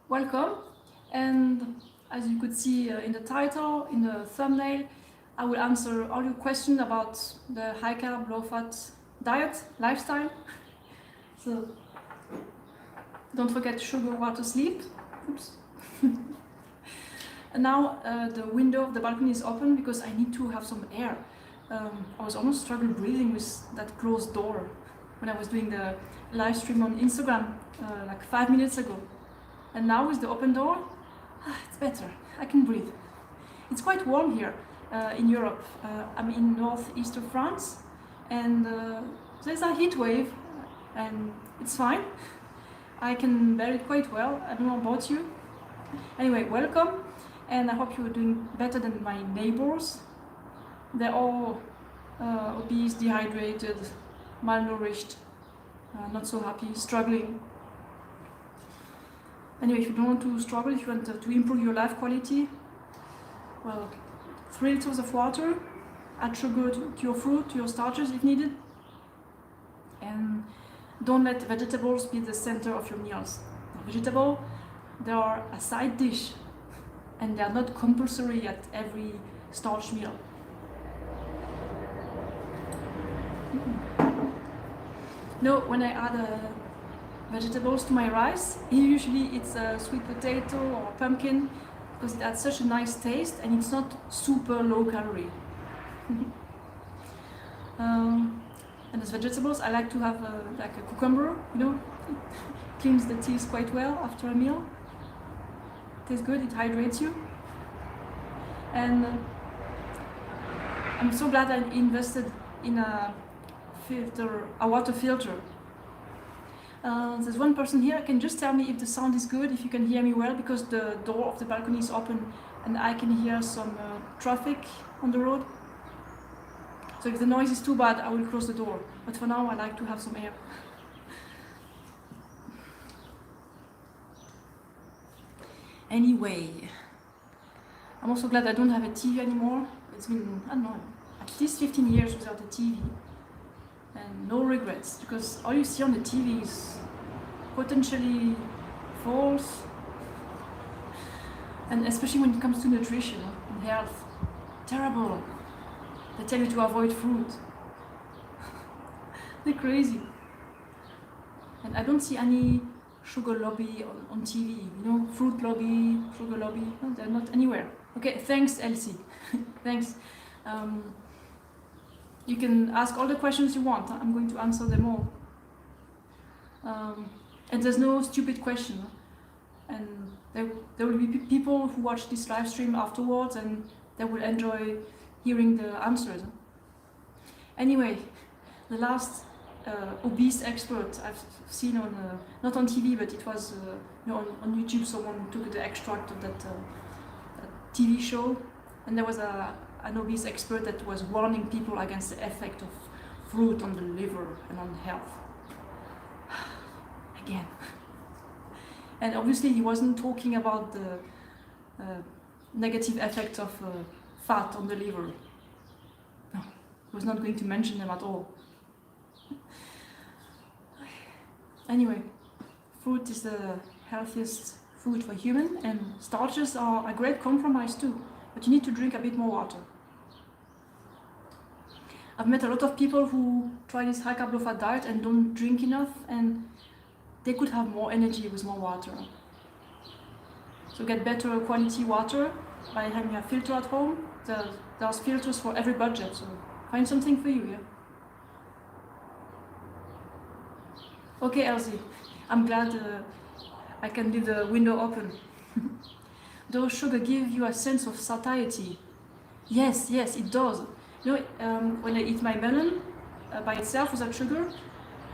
welcome. And as you could see in the title, in the thumbnail, I will answer all your questions about the high-carb, low-fat diet, lifestyle. So don't forget sugar, water, sleep. Oops. And now the window of the balcony is open because I need to have some air. I was almost struggling breathing with that closed door when I was doing the live stream on Instagram like 5 minutes ago. And now with the open door, it's better. I can breathe. It's quite warm here in Europe. I'm in northeast of France, and there's a heat wave, and it's fine. I can bear it quite well. I don't know about you. Anyway, welcome, and I hope you're doing better than my neighbors. They're all obese, dehydrated, malnourished, not so happy, struggling. Anyway, if you don't want to struggle, if you want to improve your life quality, well, 3 liters of water, add sugar to your fruit, to your starches if needed, and don't let vegetables be the center of your meals. Vegetables, they are a side dish, and they are not compulsory at every starch meal. No, when I add vegetables to my rice, usually it's a sweet potato or pumpkin, because it adds such a nice taste and it's not super low calorie. And as vegetables, I like to have like a cucumber, you know, it cleans the teeth quite well after a meal. Tastes good, it hydrates you. And I'm so glad I invested in a water filter. There's one person here. Can just tell me if the sound is good, if you can hear me well, because the door of the balcony is open and I can hear some traffic on the road. So if the noise is too bad, I will close the door. But for now, I like to have some air. Anyway, I'm also glad I don't have a TV anymore. It's been, I don't know, at least 15 years without a TV. And no regrets, because all you see on the TV is potentially false, and especially when it comes to nutrition and health, terrible. They tell you to avoid fruit. They're crazy. And I don't see any sugar lobby on TV, you know, fruit lobby, sugar lobby, no, they're not anywhere. Okay, thanks Elsie, thanks. You can ask all the questions you want. I'm going to answer them all. And there's no stupid question. And there will be people who watch this live stream afterwards and they will enjoy hearing the answers. Anyway, the last obese expert I've seen on, not on TV, but it was you know, on YouTube. Someone took the extract of that TV show, and there was an obese expert that was warning people against the effect of fruit on the liver and on health. Again. And obviously he wasn't talking about the negative effects of fat on the liver. No, he was not going to mention them at all. Anyway, fruit is the healthiest food for human, and starches are a great compromise too. But you need to drink a bit more water. I've met a lot of people who try this high-carb, low-fat diet and don't drink enough, and they could have more energy with more water. So get better quality water by having a filter at home. There's filters for every budget, so find something for you here. Okay, Elsie, I'm glad I can leave the window open. Does sugar give you a sense of satiety? Yes, it does. You know, when I eat my melon by itself without sugar,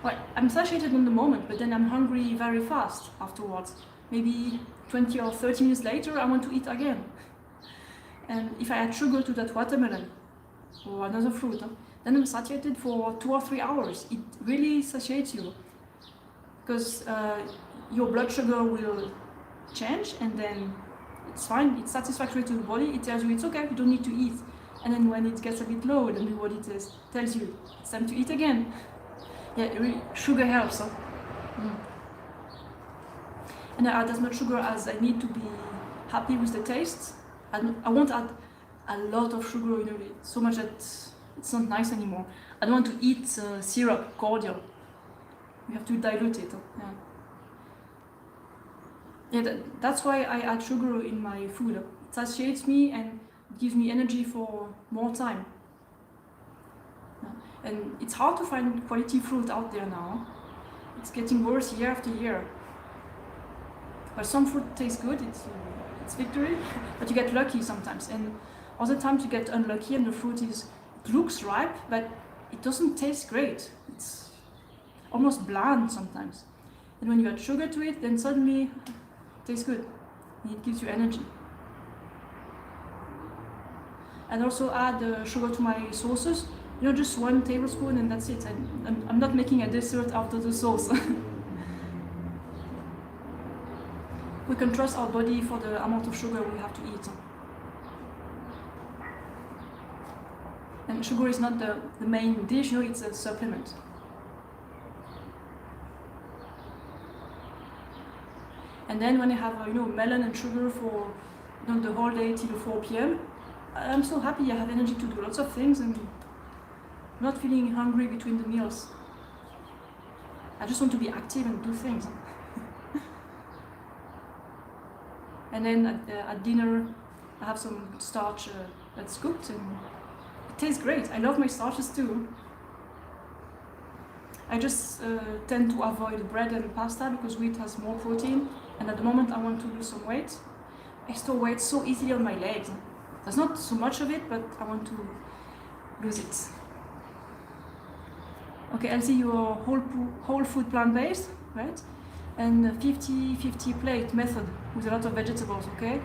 well, I'm satiated in the moment, but then I'm hungry very fast afterwards. Maybe 20 or 30 minutes later, I want to eat again. And if I add sugar to that watermelon or another fruit, then I'm satiated for 2 or 3 hours. It really satiates you, because your blood sugar will change, and then it's fine, it's satisfactory to the body, it tells you it's okay, you don't need to eat. And then when it gets a bit low, then the body tells you it's time to eat again. Yeah, really, sugar helps. Huh? And I add as much sugar as I need to be happy with the taste. I won't add a lot of sugar, you know, so much that it's not nice anymore. I don't want to eat syrup, cordial. You have to dilute it. Yeah, that's why I add sugar in my food. It satiates me and gives me energy for more time. And it's hard to find quality fruit out there now. It's getting worse year after year. But some fruit tastes good, it's victory, but you get lucky sometimes. And other times you get unlucky and the fruit it looks ripe, but it doesn't taste great. It's almost bland sometimes. And when you add sugar to it, then suddenly it tastes good. And it gives you energy. And also add sugar to my sauces. You know, just 1 tablespoon and that's it. I'm not making a dessert out of the sauce. We can trust our body for the amount of sugar we have to eat. And sugar is not the main dish, you know, it's a supplement. And then when I have, you know, melon and sugar for, you know, the whole day till 4 p.m., I'm so happy I have energy to do lots of things and not feeling hungry between the meals. I just want to be active and do things. And then at dinner, I have some starch that's cooked and it tastes great. I love my starches too. I just tend to avoid bread and pasta because wheat has more protein. And at the moment I want to lose some weight. I store weight so easily on my legs. There's not so much of it, but I want to lose it. Okay, Elsie, you're whole food plant-based, right? And 50-50 plate method with a lot of vegetables, okay?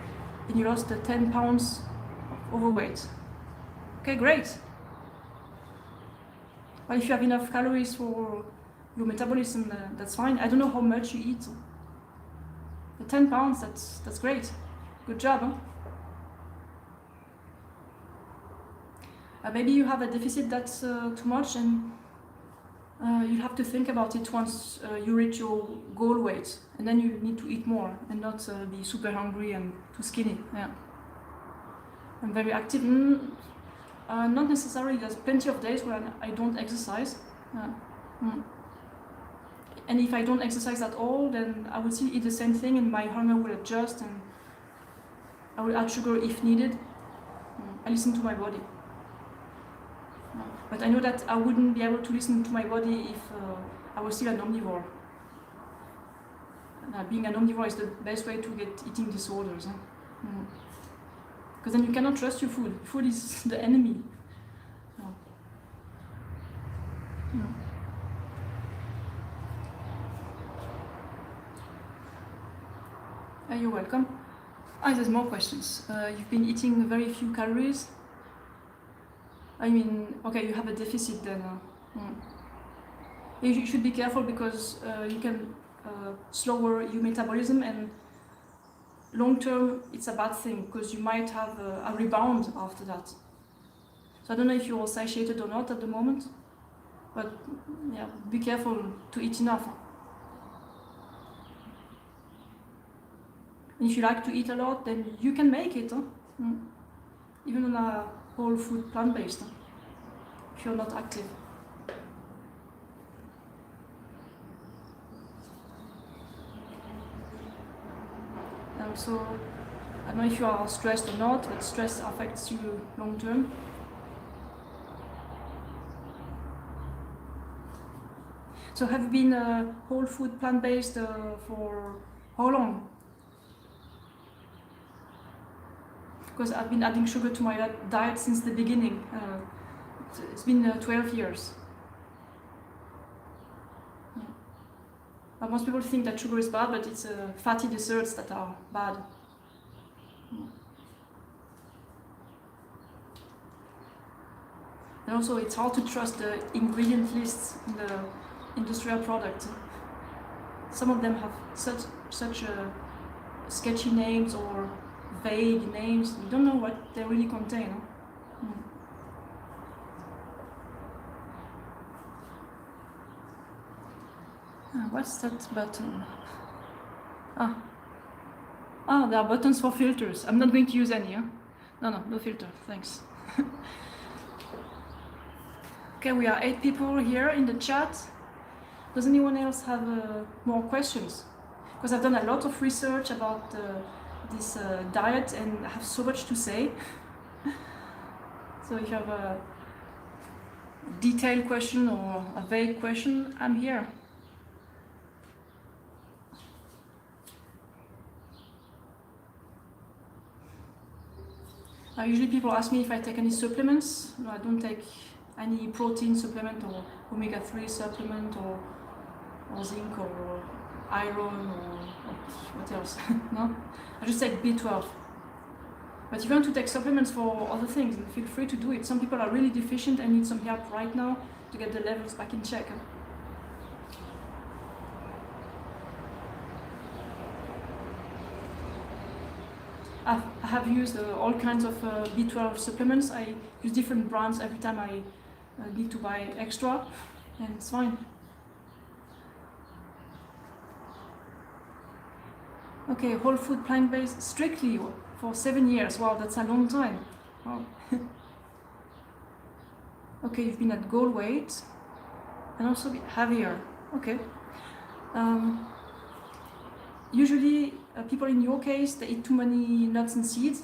And you lost 10 pounds of overweight. Okay, great. Well, if you have enough calories for your metabolism, that's fine. I don't know how much you eat. The 10 pounds, that's great. Good job, huh? Maybe you have a deficit that's too much and you'll have to think about it once you reach your goal weight, and then you need to eat more and not be super hungry and too skinny. Yeah, I'm very active. Not necessarily. There's plenty of days where I don't exercise. And if I don't exercise at all, then I will still eat the same thing, and my hunger will adjust, and I will add sugar if needed. I listen to my body. But I know that I wouldn't be able to listen to my body if I was still an omnivore. Being an omnivore is the best way to get eating disorders. Because then you cannot trust your food. Food is the enemy. You're welcome. There's more questions. You've been eating very few calories. I mean, okay, you have a deficit then. You should be careful because you can slower your metabolism, and long term it's a bad thing because you might have a rebound after that. So I don't know if you're satiated or not at the moment, but yeah, be careful to eat enough. And if you like to eat a lot, then you can make it, even on a whole food plant-based, if you're not active. So I don't know if you are stressed or not, but stress affects you long term. So have you been whole food plant-based for how long? Because I've been adding sugar to my diet since the beginning. It's been 12 years. Most people think that sugar is bad, but it's fatty desserts that are bad. And also it's hard to trust the ingredient lists in the industrial products. Some of them have such sketchy names or vague names. You don't know what they really contain. What's that button? There are buttons for filters. I'm not going to use any. Huh? No filter, thanks. Okay, we are 8 people here in the chat. Does anyone else have more questions? Because I've done a lot of research about this diet and I have so much to say. So if you have a detailed question or a vague question, I'm here. Usually people ask me if I take any supplements. No, I don't take any protein supplement or omega-3 supplement or zinc or iron or what else. No, I just take B12. But if you want to take supplements for other things, feel free to do it. Some people are really deficient and need some help right now to get the levels back in check. I have used all kinds of B12 supplements. I use different brands every time I need to buy extra, and it's fine. Okay, whole food, plant-based, strictly for 7 years. Wow, that's a long time. Wow. Okay, you've been at goal weight and also a bit heavier. Okay. Usually, people in your case, they eat too many nuts and seeds.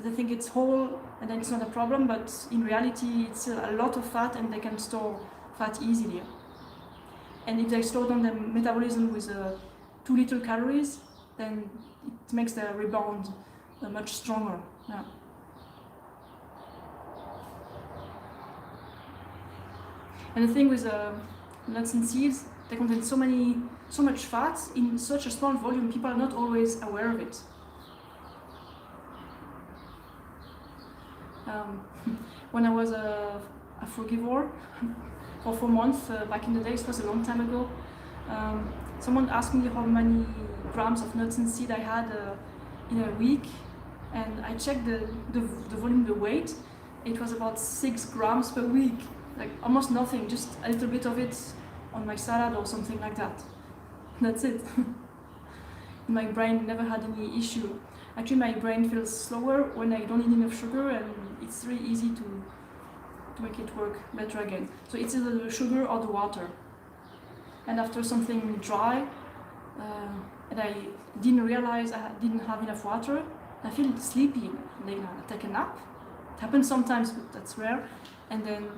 They think it's whole and then it's not a problem, but in reality, it's a lot of fat and they can store fat easily. And if they slow down their metabolism with too little calories, then it makes the rebound much stronger. Yeah. And the thing with nuts and seeds, they contain so much fat in such a small volume, people are not always aware of it. When I was a frugivore for 4 months, back in the days, it was a long time ago, someone asked me how many grams of nuts and seed I had in a week, and I checked the volume, the weight. It was about 6 grams per week, like almost nothing, just a little bit of it on my salad or something like that. That's it. My brain never had any issue. Actually, my brain feels slower when I don't eat enough sugar, and it's really easy to make it work better again. So it's either the sugar or the water. And after something dry, and I didn't realize I didn't have enough water, I feel sleepy. Then I take a nap. It happens sometimes, but that's rare. And then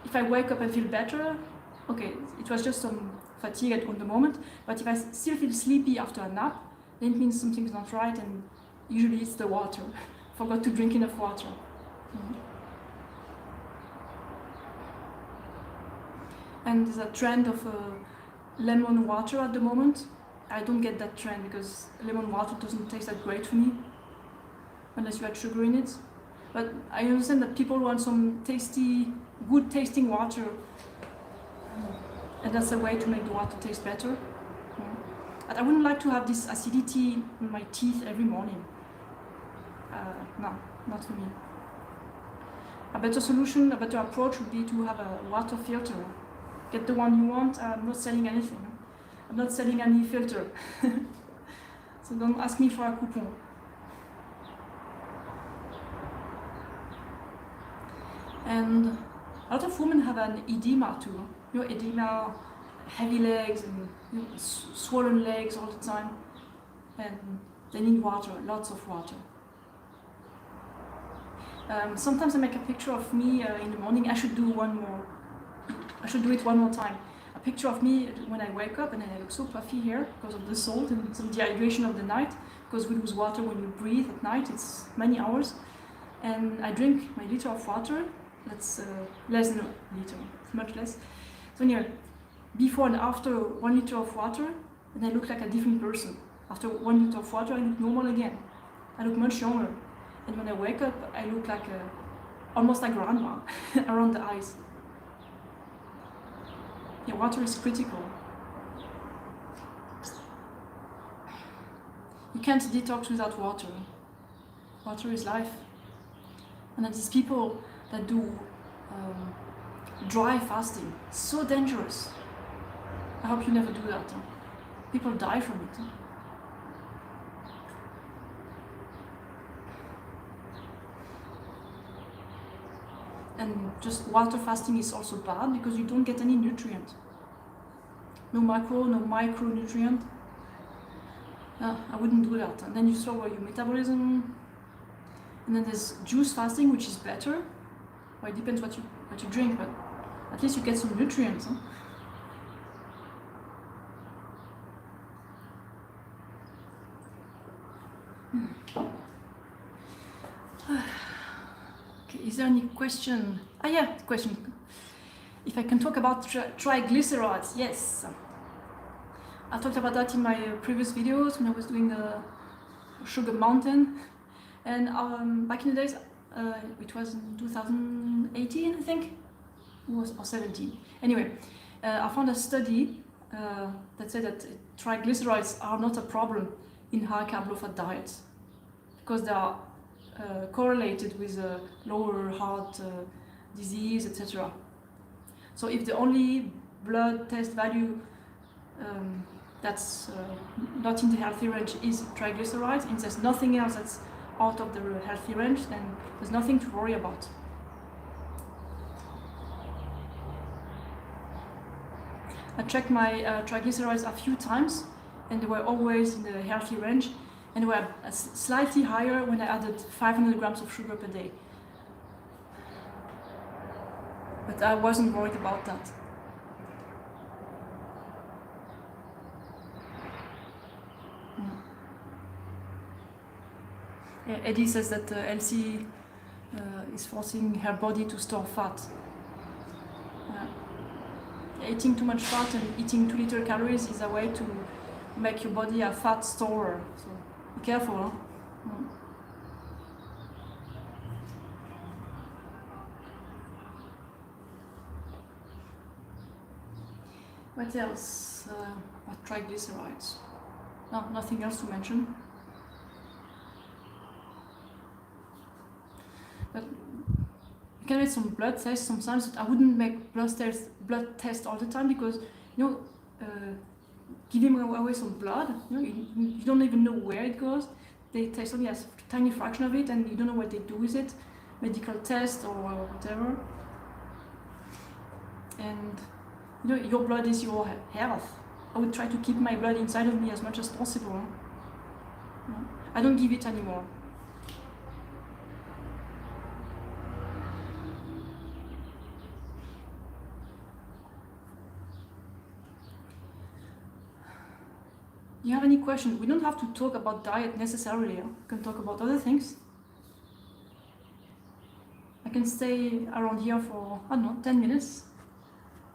if I wake up and feel better, okay, it was just some fatigue on the moment, but if I still feel sleepy after a nap, then it means something's not right, and usually it's the water. Forgot to drink enough water. And there's a trend of lemon water at the moment. I don't get that trend because lemon water doesn't taste that great for me, unless you add sugar in it. But I understand that people want some tasty, good tasting water, and that's a way to make the water taste better. But I wouldn't like to have this acidity in my teeth every morning. No, not for me. A better solution, a better approach would be to have a water filter. Get the one you want. I'm not selling anything. I'm not selling any filter. So don't ask me for a coupon. And a lot of women have an edema too. You know, edema, heavy legs and swollen legs all the time. And they need water, lots of water. Sometimes I make a picture of me in the morning. I should do it one more time. A picture of me when I wake up, and then I look so puffy here because of the salt and some dehydration of the night, because we lose water when you breathe at night. It's many hours. And I drink my liter of water. That's less than a liter, it's much less. So yeah, before and after 1 liter of water, and I look like a different person. After 1 liter of water, I look normal again. I look much younger. And when I wake up, I look like almost like grandma around the eyes. Yeah, water is critical. You can't detox without water. Water is life. And then these people that do dry fasting, so dangerous. I hope you never do that. People die from it. and just water fasting is also bad because you don't get any nutrient. No macro, no micronutrient. I wouldn't do that. And then you slow your metabolism. And then there's juice fasting, which is better. Well, it depends what you drink, but at least you get some nutrients. Huh? Okay, is there any question? Yeah, question. If I can talk about triglycerides, yes. I talked about that in my previous videos when I was doing a sugar mountain. And back in the days, it was in 2018, I think, or 17. Anyway, I found a study that said that triglycerides are not a problem in high-carb, low-fat diets because they are correlated with lower heart disease, etc. So if the only blood test value that's not in the healthy range is triglycerides, and there's nothing else that's out of the healthy range, then there's nothing to worry about. I checked my triglycerides a few times and they were always in the healthy range, and were slightly higher when I added 500 grams of sugar per day. But I wasn't worried about that. Eddie says that Elsie is forcing her body to store fat. Eating too much fat and eating 2 little calories is a way to make your body a fat storer. So be careful. Huh? What else? What triglycerides? No, nothing else to mention. But you can make some blood tests sometimes. But I wouldn't make blood tests all the time because giving away some blood, you don't even know where it goes. They test only a tiny fraction of it, and you don't know what they do with it, medical test or whatever. And your blood is your health. I would try to keep my blood inside of me as much as possible. I don't give it anymore. Do you have any questions? We don't have to talk about diet necessarily. We can talk about other things. I can stay around here for, I don't know, 10 minutes.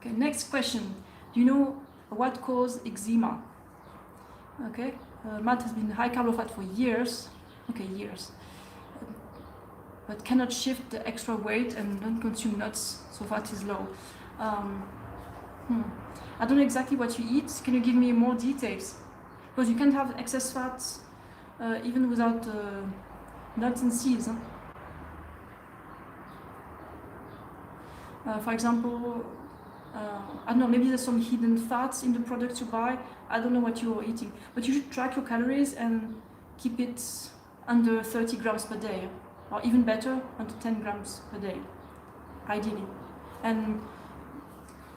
Okay, next question. Do you know what causes eczema? Okay, Matt has been high-carb, low-fat for years. Okay, years. But cannot shift the extra weight and don't consume nuts, so fat is low. I don't know exactly what you eat. Can you give me more details? Because you can have excess fats even without nuts and seeds. Huh? For example, I don't know, maybe there's some hidden fats in the products you buy. I don't know what you're eating. But you should track your calories and keep it under 30 grams per day. Or even better, under 10 grams per day, ideally. And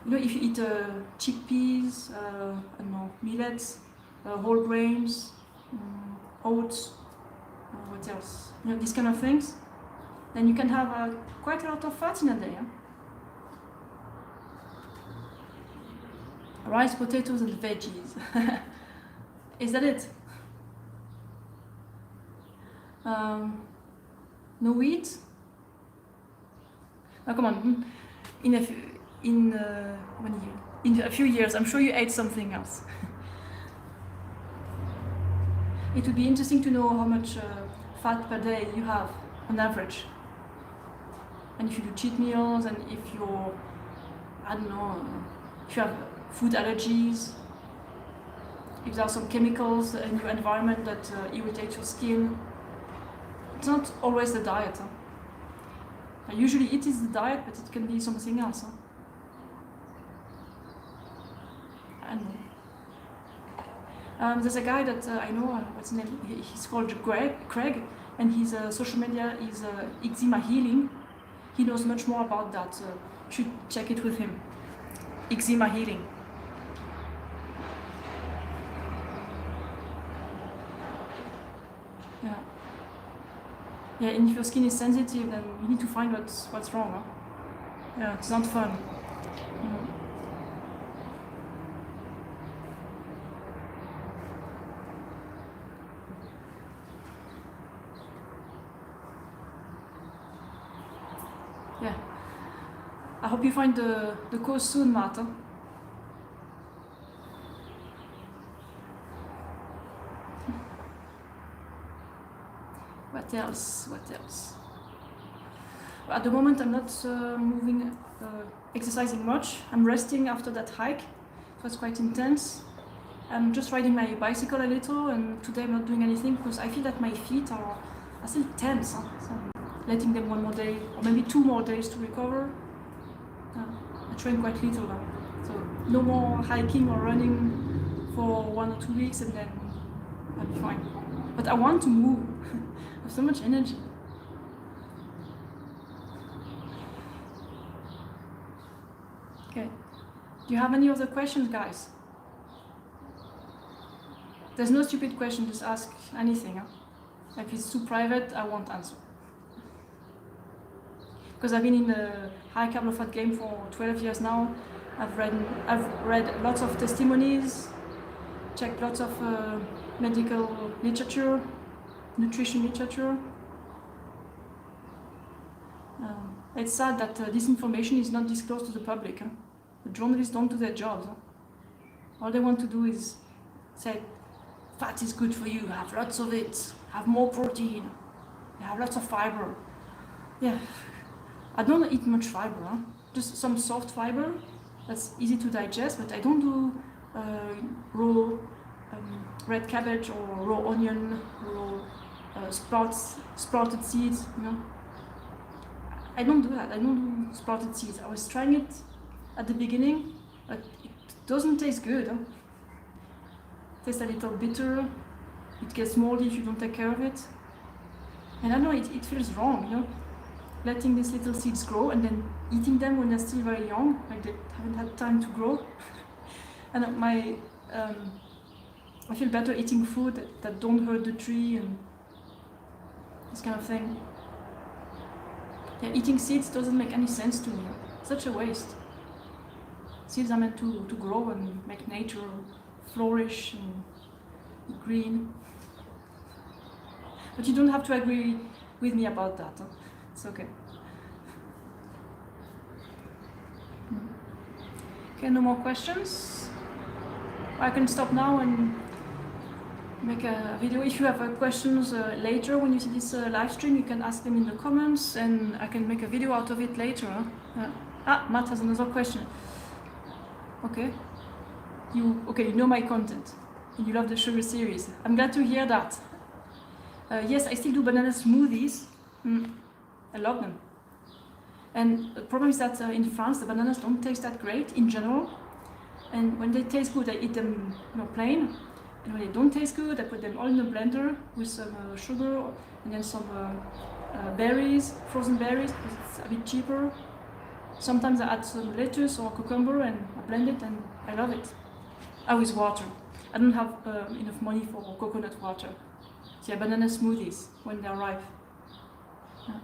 if you eat chickpeas, I don't know, millets, whole grains, oats, what else? These kind of things. Then you can have quite a lot of fat in a day. Huh? Rice, potatoes, and veggies. Is that it? No wheat? Oh, come on. In a few years, I'm sure you ate something else. It would be interesting to know how much fat per day you have on average. And if you do cheat meals, and if you're, I don't know, if you have food allergies, if there are some chemicals in your environment that irritate your skin. It's not always the diet. Huh? Usually it is the diet, but it can be something else. Huh? I don't know. There's a guy that I know, what's his name? He's called Craig, and his social media is Eczema Healing. he knows much more about that. You should check it with him. Eczema healing. Yeah. Yeah, and if your skin is sensitive, then you need to find what's wrong. Huh? Yeah, it's not fun. Mm. Yeah. I hope you find the cause soon, Matt. Huh? What else? What else? At the moment, I'm not exercising much. I'm resting after that hike. It was quite intense. I'm just riding my bicycle a little, and today I'm not doing anything because I feel that my feet are still tense. Huh? So I'm letting them one more day, or maybe 2 more days to recover. I train quite little now. So no more hiking or running for 1 or 2 weeks, and then I'll be fine. But I want to move. I have so much energy. Okay. Do you have any other questions, guys? There's no stupid question, just ask anything. Huh? If it's too private, I won't answer. Because I've been in the high carb low fat game for 12 years now. I've read lots of testimonies, checked lots of medical literature, nutrition literature. It's sad that this information is not disclosed to the public. Huh? The journalists don't do their jobs. Huh? All they want to do is say, fat is good for you, have lots of it, have more protein, have lots of fiber. Yeah, I don't eat much fiber, huh? Just some soft fiber that's easy to digest, but I don't do raw red cabbage or raw onion, raw sprouted seeds, you know. I don't do that. I don't do sprouted seeds. I was trying it at the beginning, but it doesn't taste good. Huh? It tastes a little bitter. It gets moldy if you don't take care of it. And I know it feels wrong, you know, letting these little seeds grow and then eating them when they're still very young, like they haven't had time to grow. And I feel better eating food that don't hurt the tree and this kind of thing. Yeah, eating seeds doesn't make any sense to me. Such a waste. Seeds are meant to grow and make nature flourish and be green. But you don't have to agree with me about that. Huh? It's okay. Okay, no more questions? I can stop now and make a video. If you have questions later when you see this live stream, you can ask them in the comments and I can make a video out of it later. Huh? Matt has another question. Okay. You know my content and you love the sugar series. I'm glad to hear that. Yes, I still do banana smoothies. I love them. And the problem is that in France the bananas don't taste that great in general. And when they taste good, I eat them plain. And when they don't taste good, I put them all in a blender with some sugar and then some berries, frozen berries, because it's a bit cheaper. Sometimes I add some lettuce or cucumber and I blend it and I love it. With water. I don't have enough money for coconut water. So yeah, banana smoothies when they're ripe. Yeah.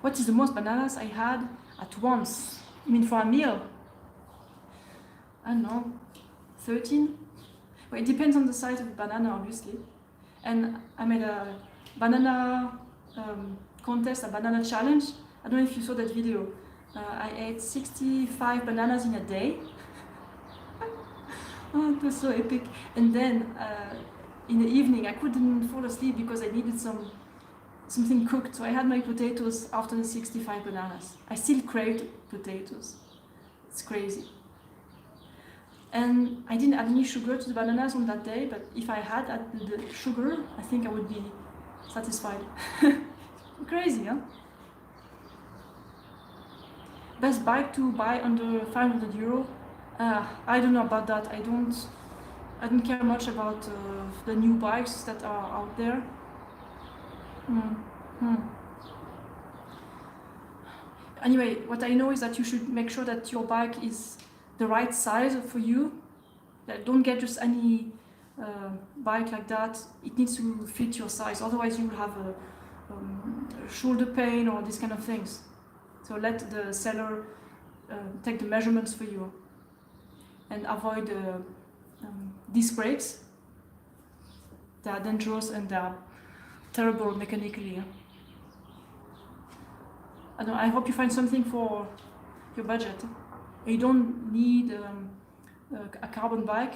What is the most bananas I had at once? I mean for a meal? I don't know, 13? Well, it depends on the size of the banana, obviously. And I made a banana contest, a banana challenge. I don't know if you saw that video. I ate 65 bananas in a day. Oh, it was so epic. And then in the evening, I couldn't fall asleep because I needed something cooked. So I had my potatoes after the 65 bananas. I still craved potatoes. It's crazy. And I didn't add any sugar to the bananas on that day, but if I had added the sugar, I think I would be satisfied. Crazy, huh? Best bike to buy under 500 euro? I don't know about that. I don't care much about the new bikes that are out there. Anyway, what I know is that you should make sure that your bike is the right size for you. Don't get just any bike like that. It needs to fit your size, otherwise you will have a shoulder pain or these kind of things. So let the seller take the measurements for you, and avoid disc brakes. They are dangerous and they are terrible mechanically. I hope you find something for your budget. You don't need a carbon bike.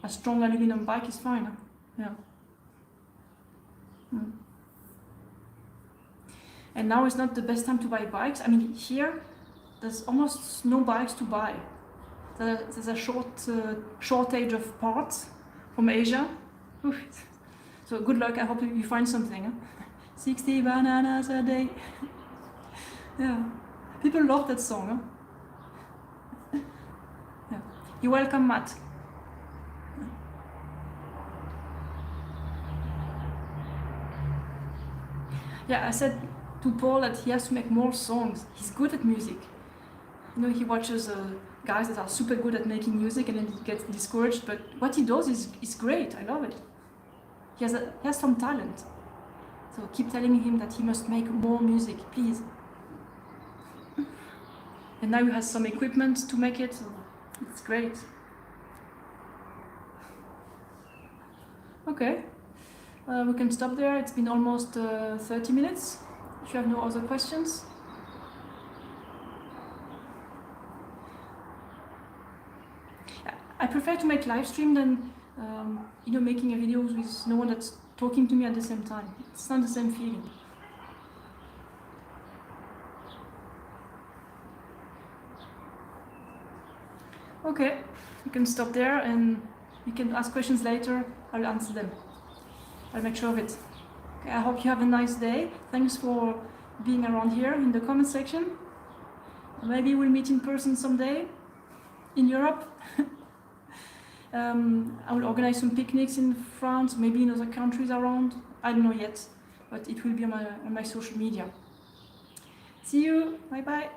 A strong aluminum bike is fine. Yeah. And now is not the best time to buy bikes. I mean, here there's almost no bikes to buy. There's a shortage of parts from Asia. Oof. So good luck. I hope you find something. 60 bananas a day. Yeah, people love that song. Yeah. You're welcome, Matt. Yeah, I said to Paul that he has to make more songs. He's good at music. You know, he watches guys that are super good at making music and then he gets discouraged, but what he does is great. I love it. He has some talent. So keep telling him that he must make more music, please. And now he has some equipment to make it, so it's great. Okay, we can stop there. It's been almost 30 minutes. If you have no other questions. I prefer to make live stream than making a video with no one that's talking to me at the same time. It's not the same feeling. Okay, you can stop there and you can ask questions later. I'll answer them. I'll make sure of it. Okay, I hope you have a nice day. Thanks for being around here in the comment section. Maybe we'll meet in person someday in Europe. I will organize some picnics in France, maybe in other countries around. I don't know yet, but it will be on my social media. See you. Bye bye.